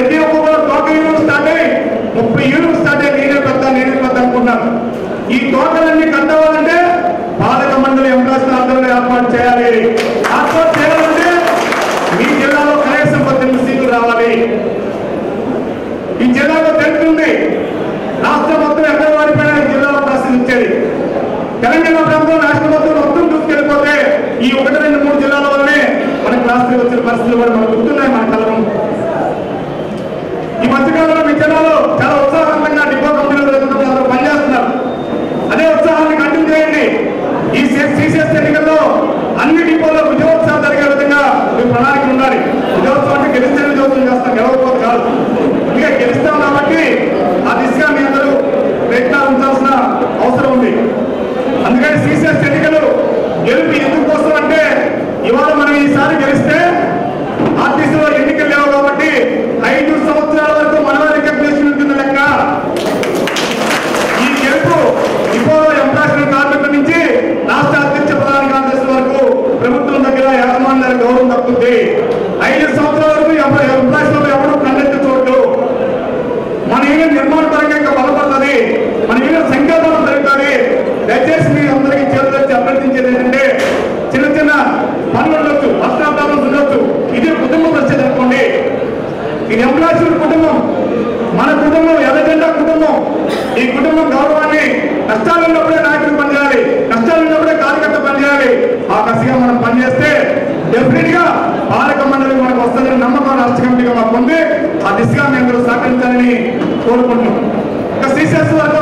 ప్రతి ఒక్క తోక యూనిట్ స్టార్ట్ అయ్యి 30 యూనిట్ స్టార్ట్ అయ్యి నేనే పెద్ద అనుకున్నాను. ఈ తోకలన్నీ కట్టవాలంటే పాలక మండలి ఎంప్లాయీస్ ఆధ్వర్యంలో ఏర్పాటు చేయాలి. ఏర్పాటు చేయాలంటే మీ జిల్లాలో కనీసం 18 సీట్లు రావాలి. ఈ జిల్లాలో తెలుస్తుంది రాష్ట్రం మొత్తం ఎక్కడ వాడిపోయినా ఈ జిల్లాలో ప్రశ్నించేది. తెలంగాణ ప్రభుత్వం రాష్ట్ర మొత్తం దూసుకెళ్ళిపోతే ఈ 1, 2, 3 జిల్లాల వల్లనే మనకు రాష్ట్రం వచ్చిన పరిస్థితులు కూడా మనకు గుర్తున్నాయి. మన కలరు ఈ మధ్యకాలంలో మీ జిల్లాలో చాలా ఉత్సాహంగా డిపో కంపెనీలు పనిచేస్తున్నారు. అదే ఉత్సాహాన్ని కంటిన్యూ చేయండి. ఈ సిసిఎస్ ఎన్నికల్లో అన్ని డిపోల్లో విజయోత్సవం జరిగే విధంగా మీ ప్రణాళిక ఉండాలి. విజయోత్సవం అంటే గెలిస్తే విజయోత్సవం చేస్తాం, గెలవకపోతే కాదు. ఇంకా గెలుస్తాం కాబట్టి ఆ దిశగా మీ అందరూ ప్రయత్నాలు ఉంచాల్సిన అవసరం ఉంది. అందుకని సిసిఎస్ ఎన్నికలు గెలుపు ఎందుకు కోసం అంటే ఇవాళ మనం ఈసారి గెలిస్తే ఆర్టీసీలో ఎన్నికలు లేవు కాబట్టి 5 సంవత్సరాల వరకు మనమే రికగ్నిషన్ ఉంటుంది లెక్క. ఈ గెలుపు ఇప్పుడు ఎంప్లాయీస్ కార్మికుల నుంచి రాష్ట్ర అధ్యక్ష ప్రధాన కార్యదర్శి వరకు ప్రభుత్వం దగ్గర యాజమాన్యాల గౌరవం దక్కుతుంది. 5 సంవత్సరాల వరకు ఎంప్లాయీస్ లో ఎవరు కన్నెత్తి చూడదు. మన యూనియన్ నిర్మాణ పరంగా ఇంకా బలపడుతుంది, మన యూనియన్ సంఖ్యాబలం పెరుగుతుంది. దయచేసి మీ అందరికీ చేతులెత్తి అభ్యర్థించేది ఏంటంటే చిన్న చిన్న పనులు ఉండొచ్చు, అష్టాబ్దాలు ఉండొచ్చు, ఇది కుటుంబం వచ్చేది అనుకోండి. ఇది ఎంప్లాయీస్ కుటుంబం, మన కుటుంబం ఎర్రజెండా కుటుంబం. ఈ కుటుంబం గౌరవాన్ని కష్టాలు ఉన్నప్పుడే నాయకులు పనిచేయాలి, కష్టాలు ఉన్నప్పుడే కార్యకర్త పనిచేయాలి. ఆ కసిగా మనం పనిచేస్తే డెఫినెట్ గా పాలక మండలి మనకు వస్తుందని నమ్మకం రాష్ట్ర కమిటీగా మాకు ఉంది. ఆ దిశగా మేము సహకరించాలని కోరుకుంటున్నాం. ఇక సిసిఎస్ వరకు